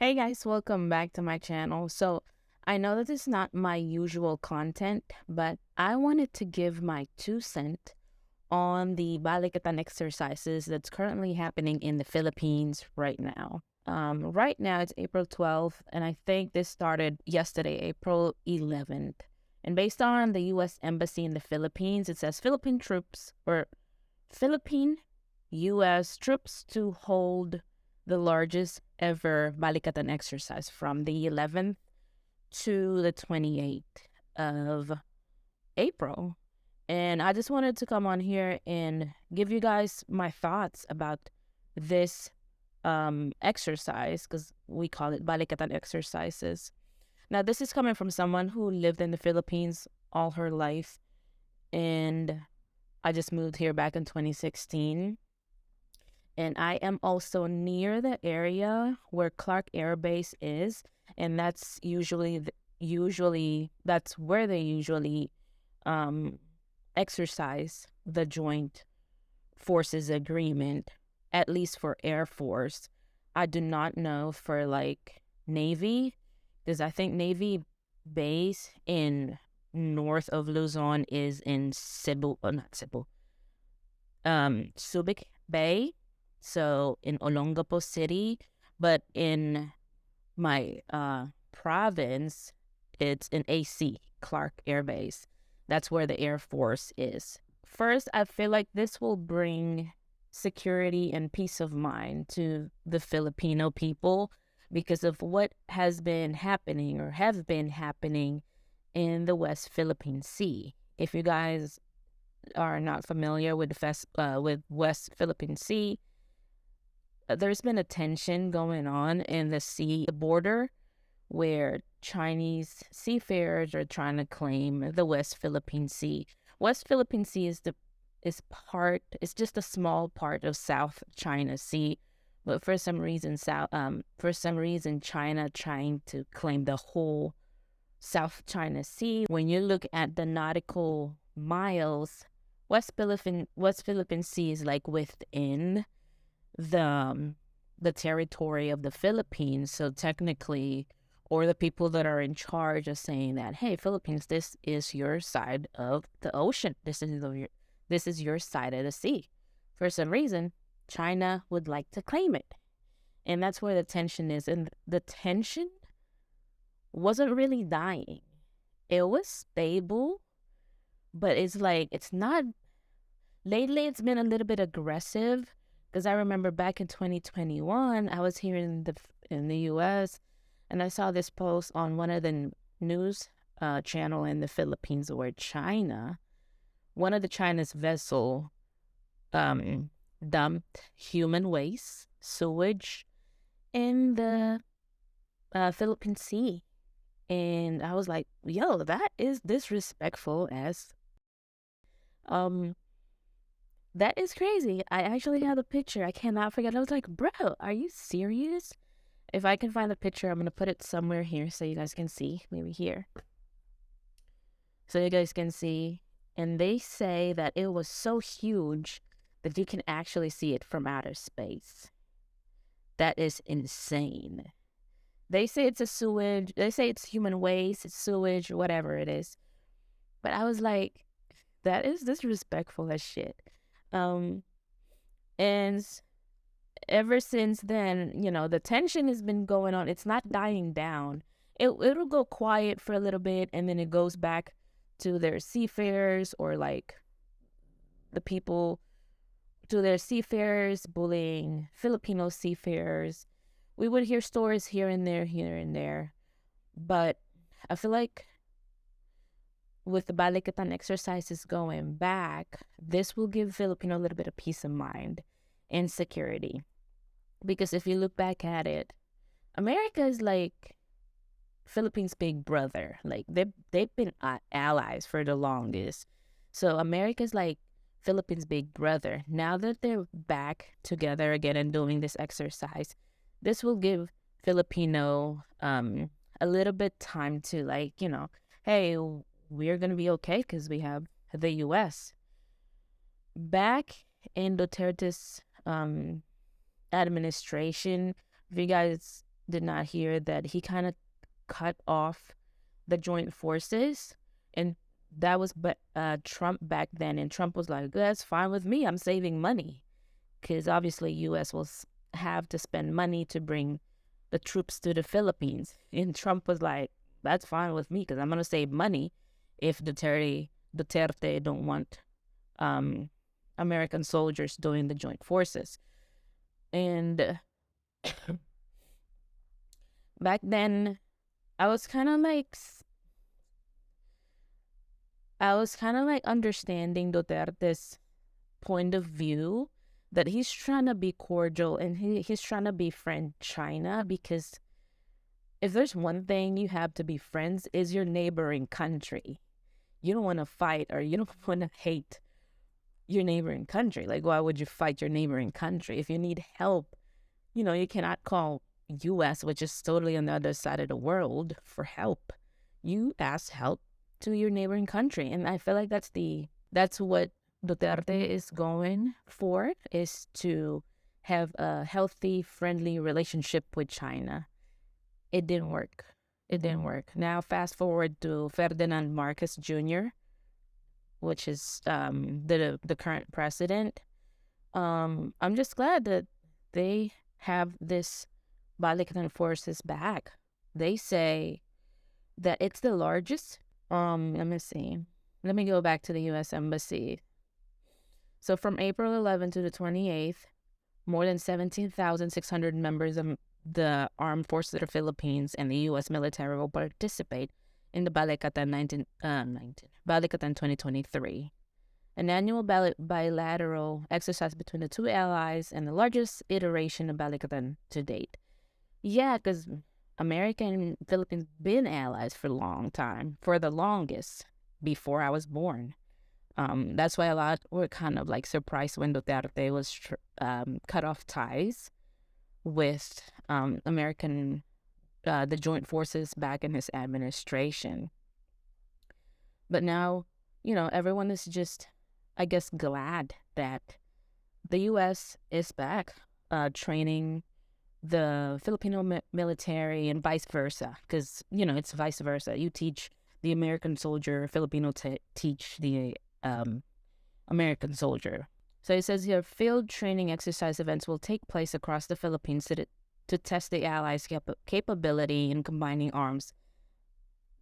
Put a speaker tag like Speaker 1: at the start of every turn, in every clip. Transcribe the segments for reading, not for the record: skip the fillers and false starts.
Speaker 1: Hey guys, welcome back to my channel. So I know that this is not my usual content, but I wanted to give my 2 cents on the balikatan exercises that's currently happening in the Philippines right now. Right now it's April 12th, and I think this started yesterday, April 11th. And based on the U.S. Embassy in the Philippines, it says Philippine U.S. troops to hold the largest ever balikatan exercise from the 11th to the 28th of April. And I just wanted to come on here and give you guys my thoughts about this exercise, because we call it balikatan exercises. Now, this is coming from someone who lived in the Philippines all her life, and I just moved here back in 2016. And I am also near the area where Clark Air Base is, and that's usually that's where they usually um, exercise the Joint Forces Agreement, at least for Air Force. I do not know for like Navy, because I think Navy base in north of Luzon is in Cebu, not Cebu, Subic Bay, so in Olongapo City, but in my province, it's in AC, Clark Air Base. That's where the Air Force is. First, I feel like this will bring security and peace of mind to the Filipino people because of what has been happening or have been happening in the West Philippine Sea. If you guys are not familiar with with West Philippine Sea, there's been a tension going on in the sea border where Chinese seafarers are trying to claim the West Philippine Sea. West Philippine Sea is just a small part of South China Sea, but for some reason China trying to claim the whole South China Sea. When you look at the nautical miles, West Philippine Sea is like within the the territory of the Philippines. So technically, or the people that are in charge are saying that, hey, Philippines, this is your side of the ocean. This is your side of the sea. For some reason, China would like to claim it. And that's where the tension is. And the tension wasn't really dying. It was stable, but it's like it's not lately. It's been a little bit aggressive because I remember back in 2021 I was here in the US, and I saw this post on one of the news channel in the Philippines where one of the China's vessel dumped human waste sewage in the Philippine Sea. And I was like, yo, that is disrespectful as um that is crazy. I actually have a picture. I cannot forget. I was like, bro, are you serious? If I can find the picture, I'm gonna put it somewhere here so you guys can see. Maybe here. So you guys can see. And they say that it was so huge that you can actually see it from outer space. That is insane. They say it's a sewage. They say it's human waste, it's sewage, whatever it is. But I was like, that is disrespectful as shit. Um, and ever since then, the tension has been going on. It's not dying down. It'll go quiet for a little bit, and then it goes back to their seafarers or like the people to their seafarers bullying Filipino seafarers. We would hear stories here and there, but I feel like with the balikatan exercises going back, this will give Filipino a little bit of peace of mind and security. Because if you look back at it, America is like Philippines' big brother. Like they've been allies for the longest. So America's like Philippines' big brother. Now that they're back together again and doing this exercise, this will give Filipino a little bit time to like, hey, we're gonna be okay because we have the U.S. Back in Duterte's administration, if you guys did not hear that he kind of cut off the joint forces, and that was Trump back then, and Trump was like, "That's fine with me. I'm saving money," because obviously U.S. will have to spend money to bring the troops to the Philippines, and Trump was like, "That's fine with me because I'm gonna save money if Duterte don't want American soldiers doing the joint forces." And back then, I was kind of like understanding Duterte's point of view, that he's trying to be cordial and he's trying to befriend China, because if there's one thing you have to be friends is your neighboring country. You don't want to fight, or you don't want to hate your neighboring country. Like, why would you fight your neighboring country? If you need help, you cannot call U.S., which is totally on the other side of the world, for help. You ask help to your neighboring country. And I feel like that's what Duterte is going for, is to have a healthy, friendly relationship with China. It didn't work. Now, fast forward to Ferdinand Marcos Jr., which is the current president. I'm just glad that they have this balikatan forces back. They say that it's the largest. Let me see. Let me go back to the U.S. Embassy. So from April 11th to the 28th, more than 17,600 members of the armed forces of the Philippines and the U.S. military will participate in the Balikatan Balikatan 2023, an annual bilateral exercise between the two allies and the largest iteration of Balikatan to date. Yeah, because America and Philippines been allies for a long time, for the longest, before I was born. That's why a lot were kind of like surprised when Duterte was cut off ties with American, the joint forces back in his administration. But now, everyone is just, I guess, glad that the U.S. is back training the Filipino military and vice versa, because it's vice versa. You teach the American soldier, Filipino teach the American soldier. So it says here, field training exercise events will take place across the Philippines to test the allies' capability in combining arms,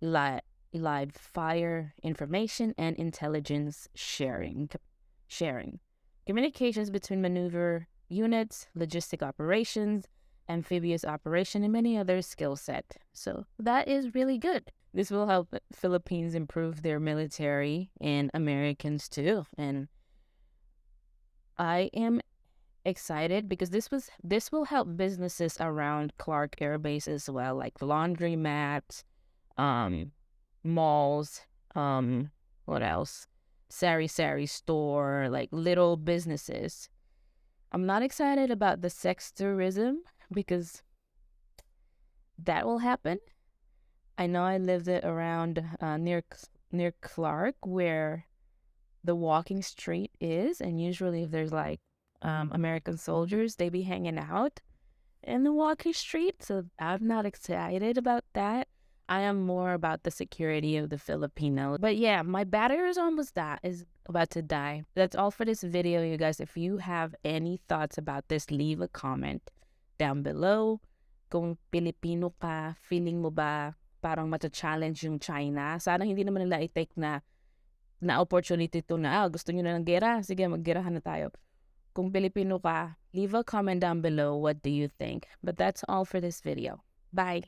Speaker 1: live fire information, and intelligence sharing, communications between maneuver units, logistic operations, amphibious operation, and many other skill set. So that is really good. This will help Philippines improve their military and Americans too. And I am excited because this will help businesses around Clark Air Base as well, like laundromats, malls, what else? Sari store, like little businesses. I'm not excited about the sex tourism because that will happen. I know I lived it around near Clark, where the walking street is, and usually if there's like American soldiers, they be hanging out in the walking street. So I'm not excited about that. I am more about the security of the Filipino. But yeah, my battery is about to die. That's all for this video, you guys. If you have any thoughts about this, leave a comment down below. Kung Filipino ka, feeling mo ba parang mata-challenge yung China? Sana hindi naman nila i-take na opportunity to na, gusto nyo na ng gera? Sige, mag-gerahan na tayo. Kung Filipino ka, leave a comment down below. What do you think? But that's all for this video. Bye!